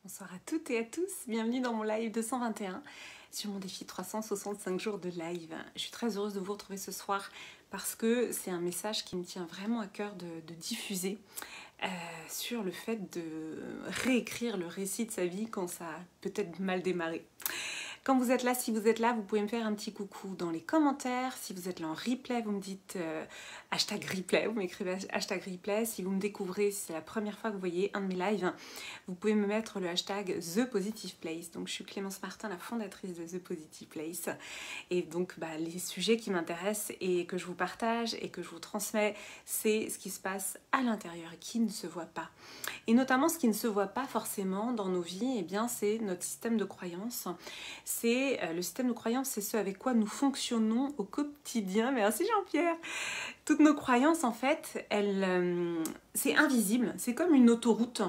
Bonsoir à toutes et à tous, bienvenue dans mon live 221 sur mon défi 365 jours de live. Je suis très heureuse de vous retrouver ce soir parce que c'est un message qui me tient vraiment à cœur de diffuser sur le fait de réécrire le récit de sa vie quand ça a peut-être mal démarré. Quand vous êtes là, si vous êtes là, vous pouvez me faire un petit coucou dans les commentaires. Si vous êtes là en replay, vous me dites hashtag replay, vous m'écrivez hashtag replay. Si vous me découvrez, si c'est la première fois que vous voyez un de mes lives, vous pouvez me mettre le hashtag The Positive Place. Donc je suis Clémence Martin, la fondatrice de The Positive Place. Et donc les sujets qui m'intéressent et que je vous partage et que je vous transmets, c'est ce qui se passe à l'intérieur et qui ne se voit pas. Et notamment ce qui ne se voit pas forcément dans nos vies, eh bien c'est notre système de croyance. C'est le système de croyance, c'est ce avec quoi nous fonctionnons au quotidien. Merci Jean-Pierre. Toutes nos croyances, en fait, c'est invisible. C'est comme une autoroute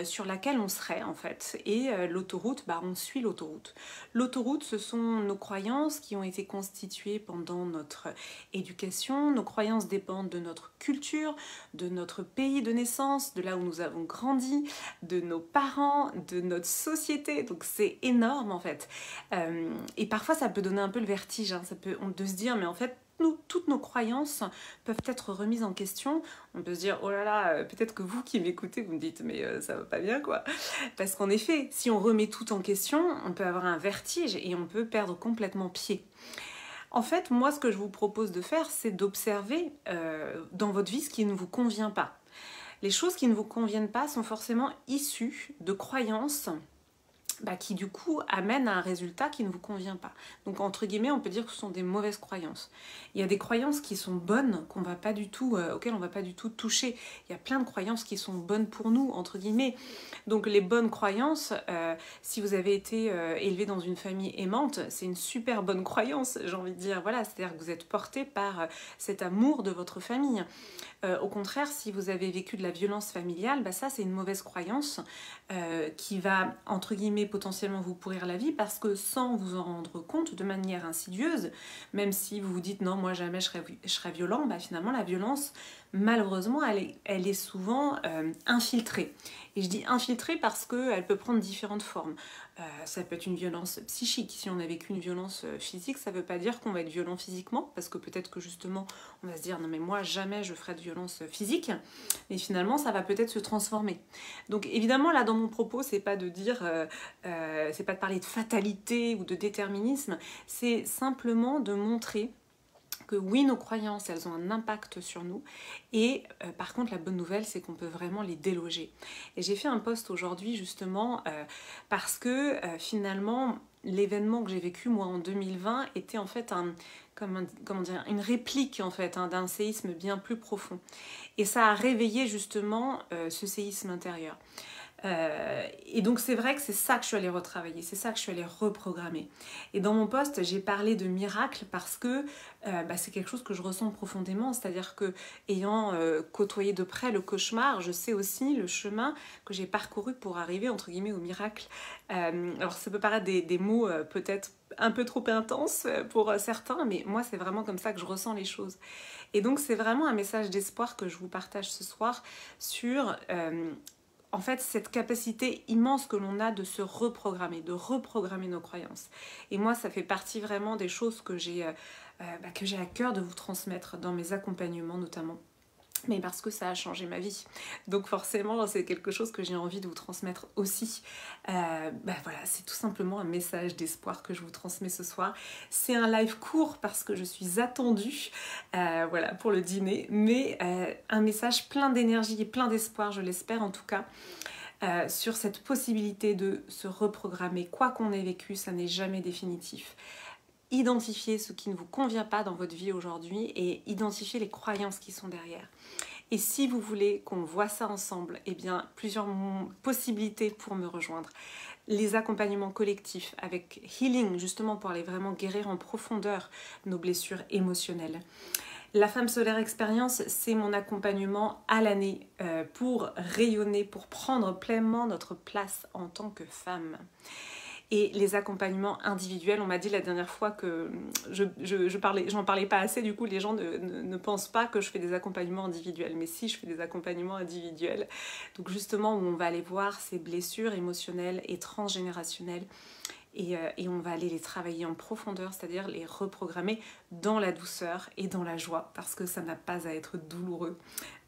sur laquelle on serait, en fait. Et l'autoroute, on suit l'autoroute. L'autoroute, ce sont nos croyances qui ont été constituées pendant notre éducation. Nos croyances dépendent de notre culture, de notre pays de naissance, de là où nous avons grandi, de nos parents, de notre société. Donc c'est énorme, en fait. Et parfois, ça peut donner un peu le vertige. Hein. De se dire, mais en fait, toutes nos croyances peuvent être remises en question. On peut se dire, oh là là, peut-être que vous qui m'écoutez, vous me dites, mais ça va pas bien quoi. Parce qu'en effet, si on remet tout en question, on peut avoir un vertige et on peut perdre complètement pied. En fait, moi, ce que je vous propose de faire, c'est d'observer dans votre vie ce qui ne vous convient pas. Les choses qui ne vous conviennent pas sont forcément issues de croyances qui du coup amène à un résultat qui ne vous convient pas. Donc entre guillemets, on peut dire que ce sont des mauvaises croyances. Il y a des croyances qui sont bonnes, auxquelles on va pas du tout toucher. Il y a plein de croyances qui sont bonnes pour nous, entre guillemets. Donc les bonnes croyances, si vous avez été élevé dans une famille aimante, c'est une super bonne croyance, j'ai envie de dire. Voilà, c'est-à-dire que vous êtes porté par cet amour de votre famille. Au contraire, si vous avez vécu de la violence familiale, ça c'est une mauvaise croyance qui va, entre guillemets, potentiellement vous pourrir la vie parce que sans vous en rendre compte de manière insidieuse, même si vous vous dites non, moi jamais je serai violent, finalement la violence, malheureusement, elle est souvent infiltrée. Et je dis infiltrée parce qu'elle peut prendre différentes formes. Ça peut être une violence psychique. Si on a vécu une violence physique, ça ne veut pas dire qu'on va être violent physiquement, parce que peut-être que justement, on va se dire non mais moi jamais je ferai de violence physique, mais finalement ça va peut-être se transformer. Donc évidemment là dans mon propos, c'est pas de dire, c'est pas de parler de fatalité ou de déterminisme, c'est simplement de montrer que oui, nos croyances, elles ont un impact sur nous. Et par contre, la bonne nouvelle, c'est qu'on peut vraiment les déloger. Et j'ai fait un post aujourd'hui, justement, parce que finalement, l'événement que j'ai vécu, moi, en 2020, était en fait une réplique, en fait, d'un séisme bien plus profond. Et ça a réveillé, justement, ce séisme intérieur. Et donc c'est vrai que c'est ça que je suis allée retravailler, c'est ça que je suis allée reprogrammer. Et dans mon post, j'ai parlé de miracle parce que c'est quelque chose que je ressens profondément, c'est-à-dire que ayant côtoyé de près le cauchemar, je sais aussi le chemin que j'ai parcouru pour arriver entre guillemets au miracle. Alors ça peut paraître des mots peut-être un peu trop intenses pour certains, mais moi c'est vraiment comme ça que je ressens les choses. Et donc c'est vraiment un message d'espoir que je vous partage ce soir sur en fait, cette capacité immense que l'on a de se reprogrammer, de reprogrammer nos croyances. Et moi, ça fait partie vraiment des choses que j'ai à cœur de vous transmettre dans mes accompagnements notamment. Mais parce que ça a changé ma vie. Donc forcément, c'est quelque chose que j'ai envie de vous transmettre aussi. Voilà, c'est tout simplement un message d'espoir que je vous transmets ce soir. C'est un live court parce que je suis attendue pour le dîner, mais un message plein d'énergie et plein d'espoir, je l'espère en tout cas, sur cette possibilité de se reprogrammer. Quoi qu'on ait vécu, ça n'est jamais définitif. Identifiez ce qui ne vous convient pas dans votre vie aujourd'hui et identifiez les croyances qui sont derrière. Et si vous voulez qu'on voit ça ensemble, plusieurs possibilités pour me rejoindre. Les accompagnements collectifs avec Healing, justement pour aller vraiment guérir en profondeur nos blessures émotionnelles. La Femme Solaire Expérience, c'est mon accompagnement à l'année pour rayonner, pour prendre pleinement notre place en tant que femme. Et les accompagnements individuels, on m'a dit la dernière fois que j'en parlais pas assez, du coup les gens ne pensent pas que je fais des accompagnements individuels. Mais si, je fais des accompagnements individuels. Donc justement, où on va aller voir ces blessures émotionnelles et transgénérationnelles. Et on va aller les travailler en profondeur, c'est-à-dire les reprogrammer dans la douceur et dans la joie, parce que ça n'a pas à être douloureux.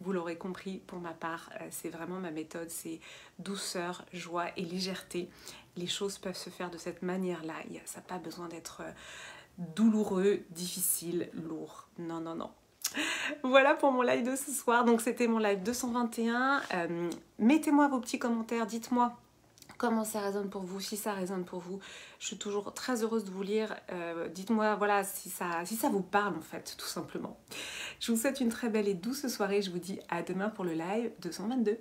Vous l'aurez compris, pour ma part, c'est vraiment ma méthode, c'est douceur, joie et légèreté. Les choses peuvent se faire de cette manière-là, ça n'a pas besoin d'être douloureux, difficile, lourd. Non, non, non. Voilà pour mon live de ce soir, donc c'était mon live 221. Mettez-moi vos petits commentaires, dites-moi comment ça résonne pour vous, si ça résonne pour vous. Je suis toujours très heureuse de vous lire. Dites-moi voilà, si ça vous parle en fait, tout simplement. Je vous souhaite une très belle et douce soirée. Je vous dis à demain pour le live 222.